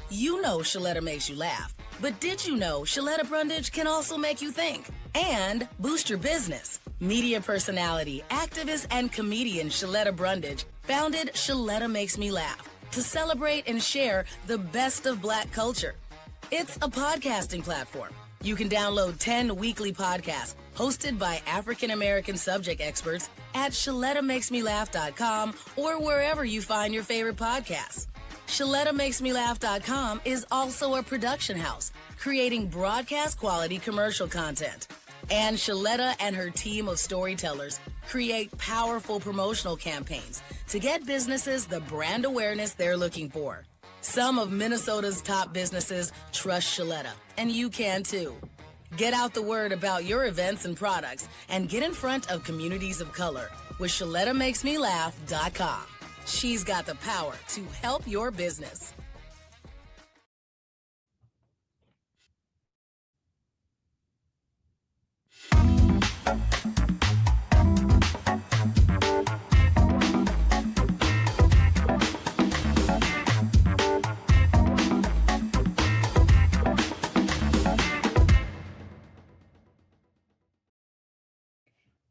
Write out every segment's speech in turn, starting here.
You know Shaletta makes you laugh, but did you know Shaletta Brundage can also make you think and boost your business? Media personality, activist, and comedian Shaletta Brundage founded Shaletta Makes Me Laugh to celebrate and share the best of Black culture. It's a podcasting platform. You can download 10 weekly podcasts hosted by African-American subject experts at ShalettaMakesMeLaugh.com or wherever you find your favorite podcasts. ShalettaMakesMeLaugh.com is also a production house, creating broadcast quality commercial content. And Shaletta and her team of storytellers create powerful promotional campaigns to get businesses the brand awareness they're looking for. Some of Minnesota's top businesses trust Shaletta, and you can too. Get out the word about your events and products and get in front of communities of color with ShalettaMakesMeLaugh.com. She's got the power to help your business.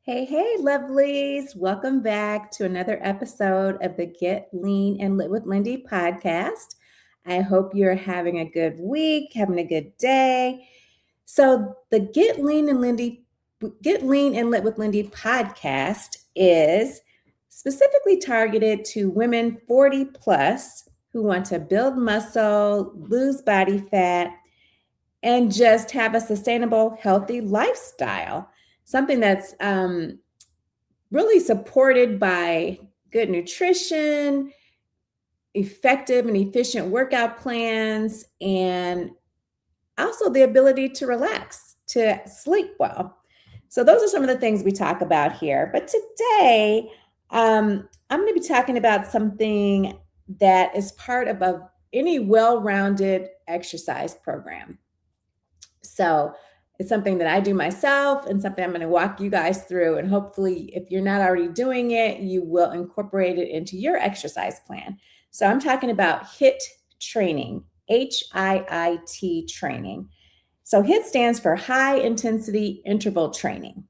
Hey, lovelies. Welcome back to another episode of the Get Lean and Lit with Lindy podcast. I hope you're having a good week, having a good day. So the Get Lean and Lit with Lindy podcast is specifically targeted to women 40 plus who want to build muscle, lose body fat, and just have a sustainable, healthy lifestyle. Something that's really supported by good nutrition, effective and efficient workout plans, and also the ability to relax, to sleep well. So those are some of the things we talk about here. But today, I'm going to be talking about something that is part of any well-rounded exercise program. So it's something that I do myself and something I'm going to walk you guys through. And hopefully, if you're not already doing it, you will incorporate it into your exercise plan. So I'm talking about HIIT training, HIIT training. So HIIT stands for high intensity interval training.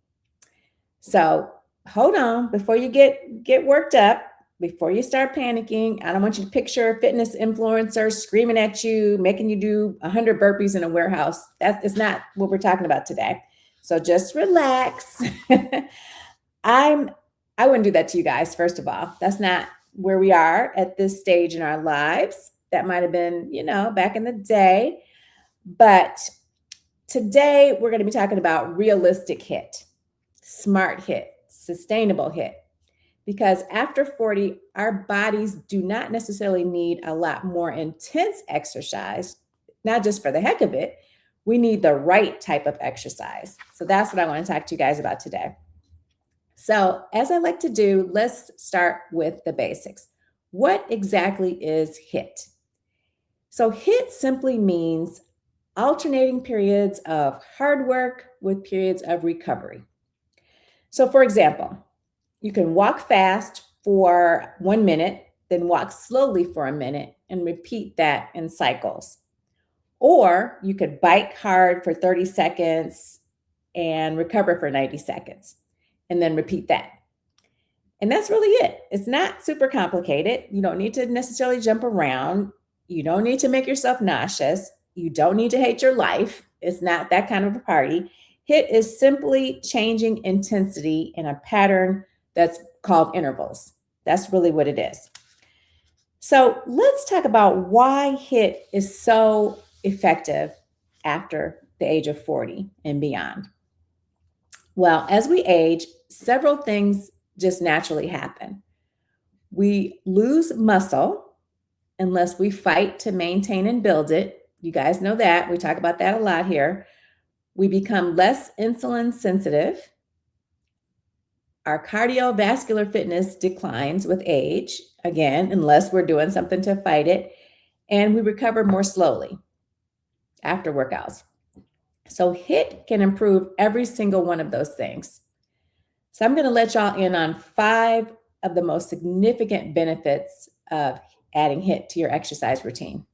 So hold on, before you get worked up, before you start panicking, I don't want you to picture fitness influencers screaming at you, making you do 100 burpees in a warehouse. It's not what we're talking about today. So just relax. I wouldn't do that to you guys, first of all. That's not where we are at this stage in our lives. That might have been, back in the day. But today we're going to be talking about realistic HIIT, smart HIIT, sustainable HIIT. Because after 40, our bodies do not necessarily need a lot more intense exercise, not just for the heck of it. We need the right type of exercise. So that's what I want to talk to you guys about today. So as I like to do, let's start with the basics. What exactly is HIIT? So HIIT simply means alternating periods of hard work with periods of recovery. So for example, you can walk fast for 1 minute, then walk slowly for a minute and repeat that in cycles. Or you could bike hard for 30 seconds and recover for 90 seconds and then repeat that. And that's really it. It's not super complicated. You don't need to necessarily jump around. You don't need to make yourself nauseous. You don't need to hate your life. It's not that kind of a party. HIIT is simply changing intensity in a pattern that's called intervals. That's really what it is. So let's talk about why HIIT is so effective after the age of 40 and beyond. Well, as we age, several things just naturally happen. We lose muscle unless we fight to maintain and build it. You guys know that. We talk about that a lot here. We become less insulin sensitive. Our cardiovascular fitness declines with age, again, unless we're doing something to fight it, and we recover more slowly after workouts. So HIIT can improve every single one of those things. So I'm going to let y'all in on 5 of the most significant benefits of adding HIIT to your exercise routine.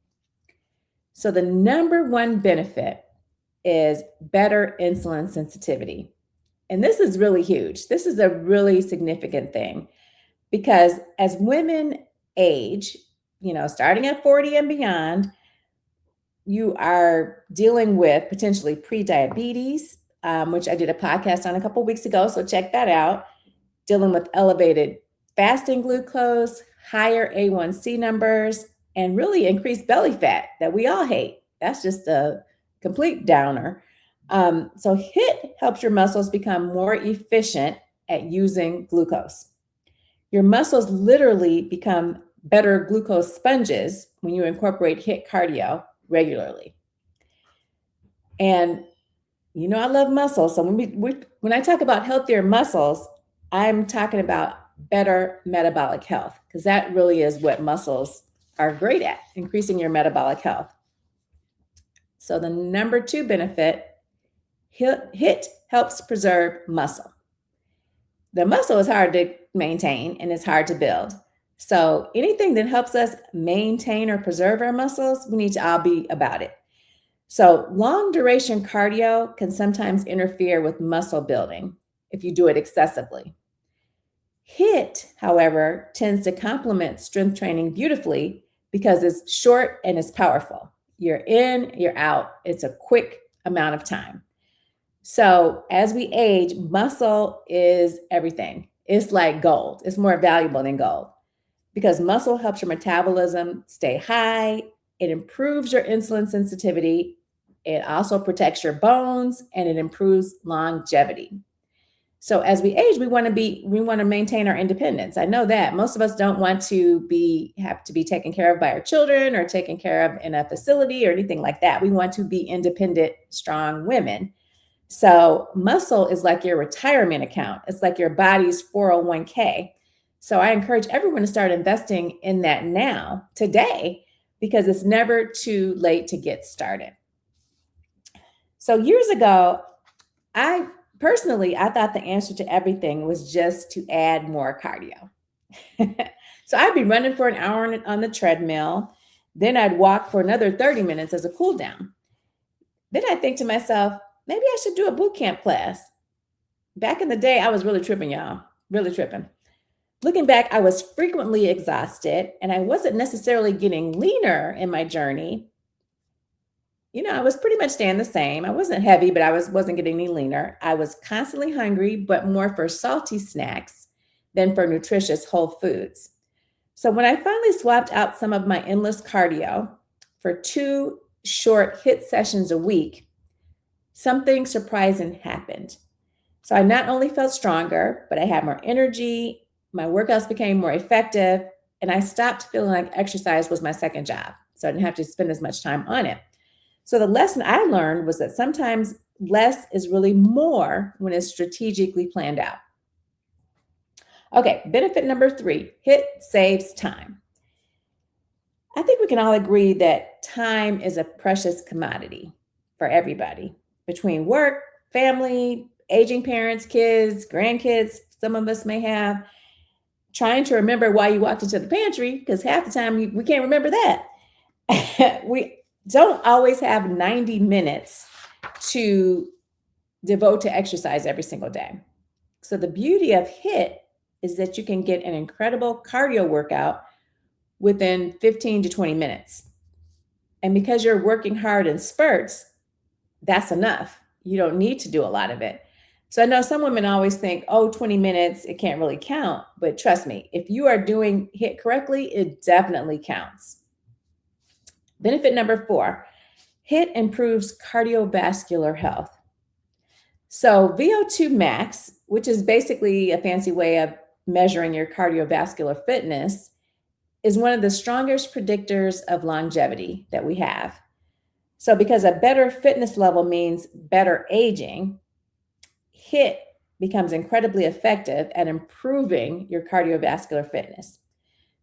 So the number one benefit is better insulin sensitivity. And this is really huge. This is a really significant thing because as women age, starting at 40 and beyond, you are dealing with potentially prediabetes, which I did a podcast on a couple of weeks ago. So check that out. Dealing with elevated fasting glucose, higher A1C numbers, and really increased belly fat that we all hate. That's just a complete downer. So HIIT helps your muscles become more efficient at using glucose. Your muscles literally become better glucose sponges when you incorporate HIIT cardio regularly. And I love muscles. So when I talk about healthier muscles, I'm talking about better metabolic health because that really is what muscles are great at, increasing your metabolic health. So the number two benefit, HIIT helps preserve muscle. The muscle is hard to maintain and it's hard to build. So anything that helps us maintain or preserve our muscles, we need to all be about it. So long duration cardio can sometimes interfere with muscle building if you do it excessively. HIIT, however, tends to complement strength training beautifully because it's short and it's powerful. You're in, you're out. It's a quick amount of time. So as we age, muscle is everything. It's like gold. It's more valuable than gold because muscle helps your metabolism stay high. It improves your insulin sensitivity. It also protects your bones and it improves longevity. So as we age, we want to maintain our independence. I know that most of us don't want to have to be taken care of by our children or taken care of in a facility or anything like that. We want to be independent, strong women. So muscle is like your retirement account. It's like your body's 401k. So I encourage everyone to start investing in that now, today, because it's never too late to get started. So years ago, I thought the answer to everything was just to add more cardio. So I'd be running for an hour on the treadmill. Then I'd walk for another 30 minutes as a cool down. Then I'd think to myself, maybe I should do a boot camp class. Back in the day, I was really tripping, y'all, really tripping. Looking back, I was frequently exhausted and I wasn't necessarily getting leaner in my journey. I was pretty much staying the same. I wasn't heavy, but I wasn't getting any leaner. I was constantly hungry, but more for salty snacks than for nutritious whole foods. So when I finally swapped out some of my endless cardio for 2 short HIIT sessions a week, something surprising happened. So I not only felt stronger, but I had more energy, my workouts became more effective, and I stopped feeling like exercise was my second job. So I didn't have to spend as much time on it. So the lesson I learned was that sometimes less is really more when it's strategically planned out. Okay, benefit number 3, HIIT saves time. I think we can all agree that time is a precious commodity for everybody. Between work, family, aging parents, kids, grandkids, some of us may have, trying to remember why you walked into the pantry, because half the time we can't remember that. We don't always have 90 minutes to devote to exercise every single day. So the beauty of HIIT is that you can get an incredible cardio workout within 15 to 20 minutes. And because you're working hard in spurts, that's enough. You don't need to do a lot of it. So I know some women always think, 20 minutes, it can't really count. But trust me, if you are doing HIIT correctly, it definitely counts. Benefit number 4, HIIT improves cardiovascular health. So VO2 max, which is basically a fancy way of measuring your cardiovascular fitness, is one of the strongest predictors of longevity that we have. So because a better fitness level means better aging, HIIT becomes incredibly effective at improving your cardiovascular fitness.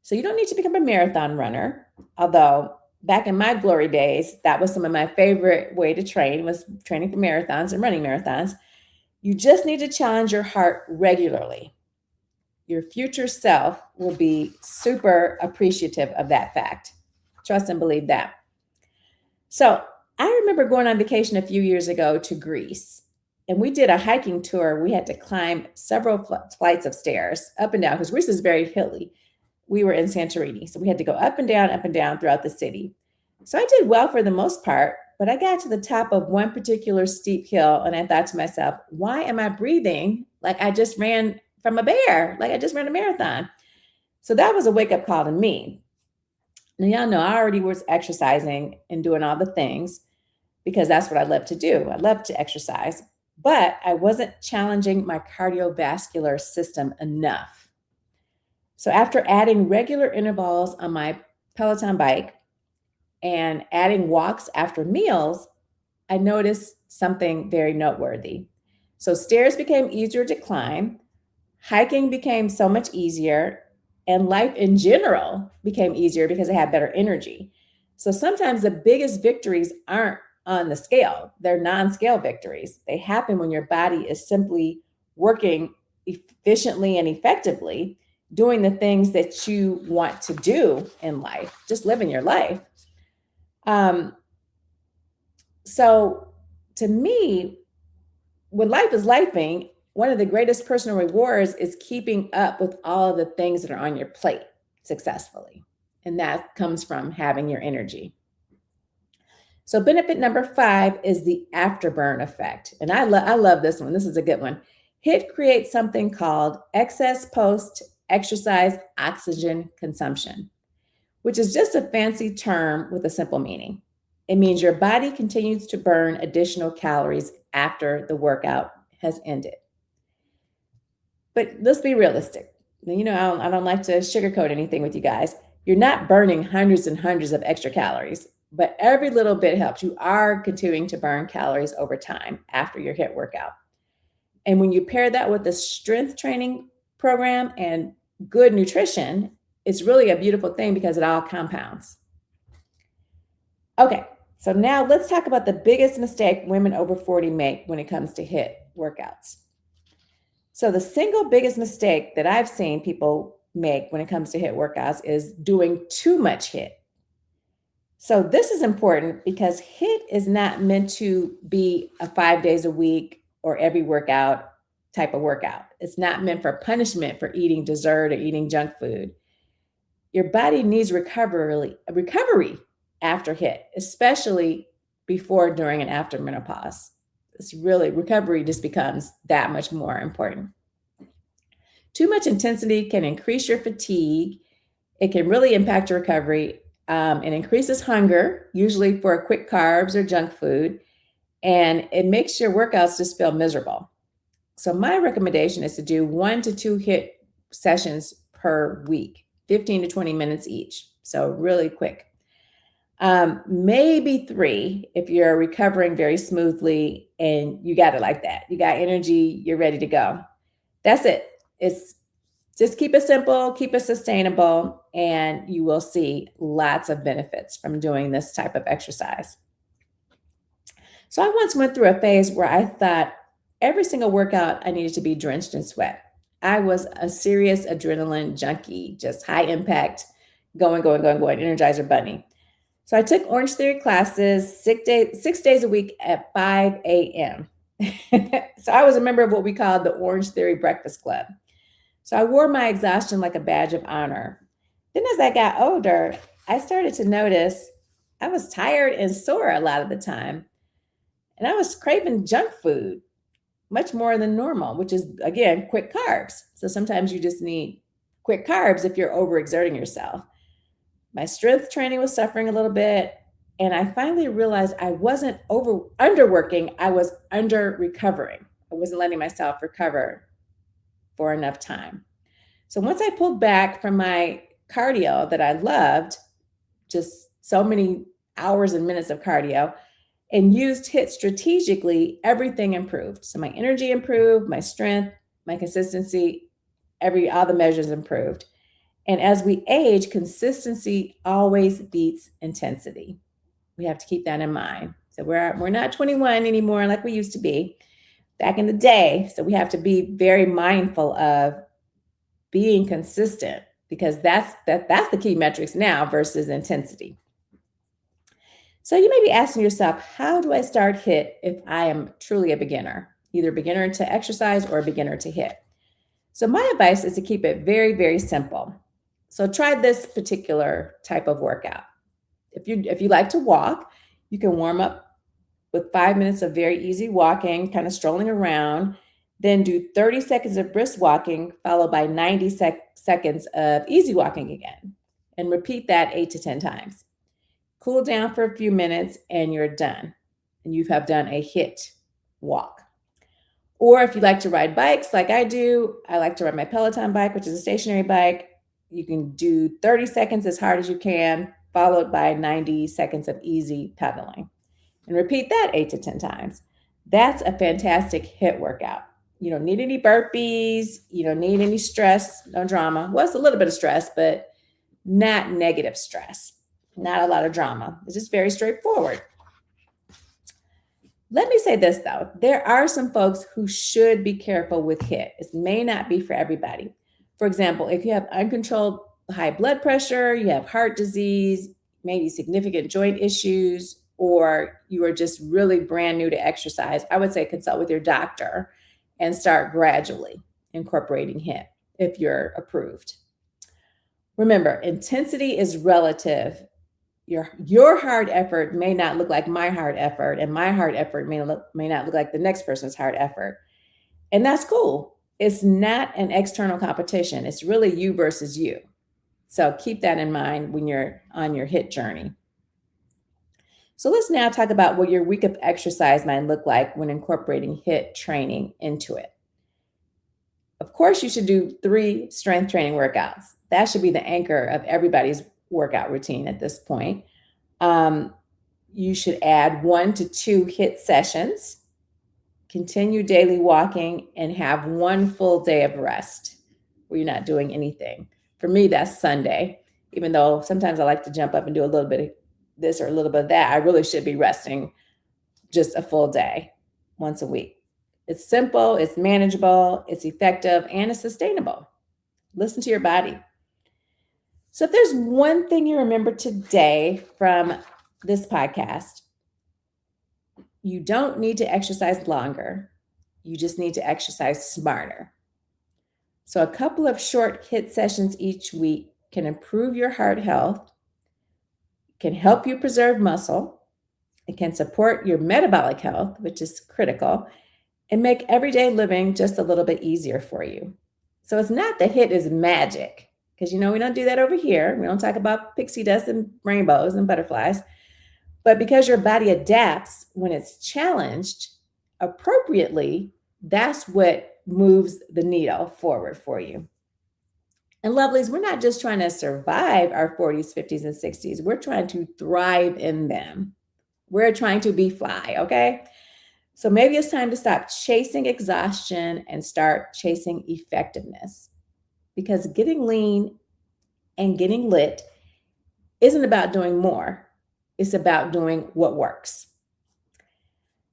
So you don't need to become a marathon runner, although back in my glory days, that was some of my favorite way to train, was training for marathons and running marathons. You just need to challenge your heart regularly. Your future self will be super appreciative of that fact. Trust and believe that. So I remember going on vacation a few years ago to Greece, and we did a hiking tour. We had to climb several flights of stairs up and down because Greece is very hilly. We were in Santorini, so we had to go up and down throughout the city. So I did well for the most part, but I got to the top of one particular steep hill and I thought to myself, why am I breathing like I just ran from a bear, like I just ran a marathon? So that was a wake up call to me. Now, y'all know I already was exercising and doing all the things because that's what I love to do. I love to exercise, but I wasn't challenging my cardiovascular system enough. So after adding regular intervals on my Peloton bike and adding walks after meals, I noticed something very noteworthy. So stairs became easier to climb, hiking became so much easier, and life in general became easier because I had better energy. So sometimes the biggest victories aren't on the scale, they're non scale victories. They happen when your body is simply working efficiently and effectively, doing the things that you want to do in life, just living your life. Um, so to me, when life is lifing, one of the greatest personal rewards is keeping up with all of the things that are on your plate successfully. And that comes from having your energy. So benefit number 5 is the afterburn effect. And I love this one. This is a good one. HIIT creates something called excess post-exercise oxygen consumption, which is just a fancy term with a simple meaning. It means your body continues to burn additional calories after the workout has ended. But let's be realistic. You know, I don't like to sugarcoat anything with you guys. You're not burning hundreds and hundreds of extra calories, but every little bit helps. You are continuing to burn calories over time after your HIIT workout. And when you pair that with a strength training program and good nutrition, it's really a beautiful thing because it all compounds. Okay, so now let's talk about the biggest mistake women over 40 make when it comes to HIIT workouts. So the single biggest mistake that I've seen people make when it comes to HIIT workouts is doing too much HIIT. So this is important because HIIT is not meant to be a 5 days a week or every workout type of workout. It's not meant for punishment for eating dessert or eating junk food. Your body needs recovery after HIIT, especially before, during, and after menopause. It's really, recovery just becomes that much more important. Too much intensity can increase your fatigue. It can really impact your recovery. It increases hunger, usually for quick carbs or junk food, and it makes your workouts just feel miserable. So my recommendation is to do 1 to 2 HIIT sessions per week, 15 to 20 minutes each. So really quick. Maybe 3 if you're recovering very smoothly and you got it like that. You got energy, you're ready to go. That's it. It's just keep it simple, keep it sustainable, and you will see lots of benefits from doing this type of exercise. So I once went through a phase where I thought every single workout I needed to be drenched in sweat. I was a serious adrenaline junkie, just high impact, going, Energizer Bunny. So I took Orange Theory classes 6 days a week at 5 a.m. So I was a member of what we called the Orange Theory Breakfast Club. So I wore my exhaustion like a badge of honor. Then as I got older, I started to notice I was tired and sore a lot of the time. And I was craving junk food much more than normal, which is, again, quick carbs. So sometimes you just need quick carbs if you're overexerting yourself. My strength training was suffering a little bit. And I finally realized I wasn't underworking, I was under recovering. I wasn't letting myself recover for enough time. So once I pulled back from my cardio that I loved, just so many hours and minutes of cardio, and used HIIT strategically, everything improved. So my energy improved, my strength, my consistency, all the measures improved. And as we age, consistency always beats intensity. We have to keep that in mind. So we're not 21 anymore like we used to be back in the day. So we have to be very mindful of being consistent because that's the key metrics now versus intensity. So you may be asking yourself, how do I start HIIT if I am truly a beginner, either beginner to exercise or a beginner to HIIT? So my advice is to keep it very, very simple. So try this particular type of workout. If you like to walk, you can warm up with 5 minutes of very easy walking, kind of strolling around, then do 30 seconds of brisk walking, followed by 90 seconds of easy walking again. And repeat that 8 to 10 times. Cool down for a few minutes and you're done. And you have done a HIIT walk. Or if you like to ride bikes like I do, I like to ride my Peloton bike, which is a stationary bike. You can do 30 seconds as hard as you can, followed by 90 seconds of easy pedaling. And repeat that 8 to 10 times. That's a fantastic HIIT workout. You don't need any burpees. You don't need any stress, no drama. Well, it's a little bit of stress, but not negative stress. Not a lot of drama. It's just very straightforward. Let me say this though. There are some folks who should be careful with HIIT. It may not be for everybody. For example, if you have uncontrolled high blood pressure, you have heart disease, maybe significant joint issues, or you are just really brand new to exercise, I would say consult with your doctor and start gradually incorporating HIIT if you're approved. Remember, intensity is relative. Your hard effort may not look like my hard effort, and my hard effort may not look like the next person's hard effort. And that's cool. It's not an external competition. It's really you versus you. So keep that in mind when you're on your HIIT journey. So let's now talk about what your week of exercise might look like when incorporating HIIT training into it. Of course, you should do 3 strength training workouts. That should be the anchor of everybody's workout routine at this point. You should add 1 to 2 HIIT sessions, continue daily walking, and have 1 full day of rest where you're not doing anything. For me, that's Sunday. Even though sometimes I like to jump up and do a little bit of this or a little bit of that, I really should be resting just a full day once a week. It's simple, it's manageable, it's effective, and it's sustainable. Listen to your body. So if there's one thing you remember today from this podcast, you don't need to exercise longer. You just need to exercise smarter. So a couple of short HIIT sessions each week can improve your heart health, can help you preserve muscle, it can support your metabolic health, which is critical, and make everyday living just a little bit easier for you. So it's not that HIIT is magic. Because, we don't do that over here. We don't talk about pixie dust and rainbows and butterflies. But because your body adapts when it's challenged appropriately, that's what moves the needle forward for you. And lovelies, we're not just trying to survive our 40s, 50s, and 60s. We're trying to thrive in them. We're trying to be fly, okay? So maybe it's time to stop chasing exhaustion and start chasing effectiveness. Because getting lean and getting lit isn't about doing more. It's about doing what works.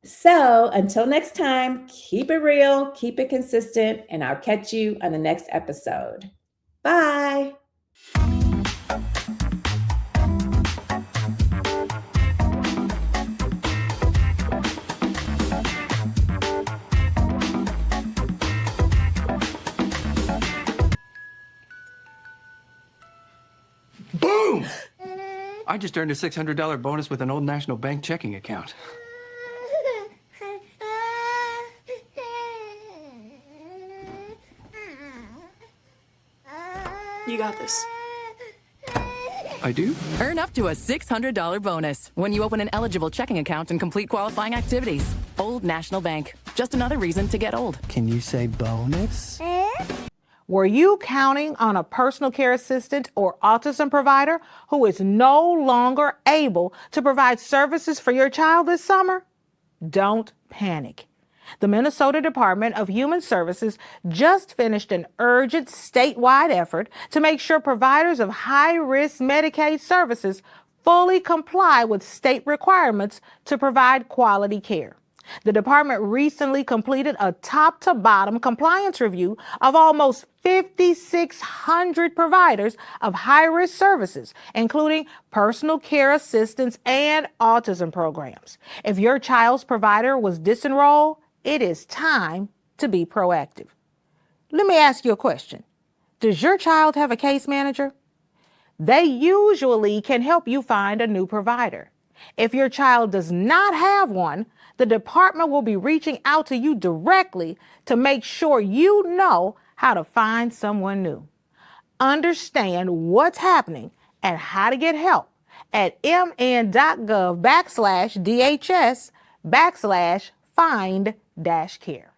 So until next time, keep it real, keep it consistent, and I'll catch you on the next episode. Bye. Boom! I just earned a $600 bonus with an Old National Bank checking account. You got this. I do? Earn up to a $600 bonus when you open an eligible checking account and complete qualifying activities. Old National Bank. Just another reason to get old. Can you say bonus? Were you counting on a personal care assistant or autism provider who is no longer able to provide services for your child this summer? Don't panic. The Minnesota Department of Human Services just finished an urgent statewide effort to make sure providers of high-risk Medicaid services fully comply with state requirements to provide quality care. The department recently completed a top-to-bottom compliance review of almost 5,600 providers of high-risk services, including personal care assistance and autism programs. If your child's provider was disenrolled, it is time to be proactive. Let me ask you a question. Does your child have a case manager? They usually can help you find a new provider. If your child does not have one, the department will be reaching out to you directly to make sure you know how to find someone new. Understand what's happening and how to get help at mn.gov/DHS/find-care.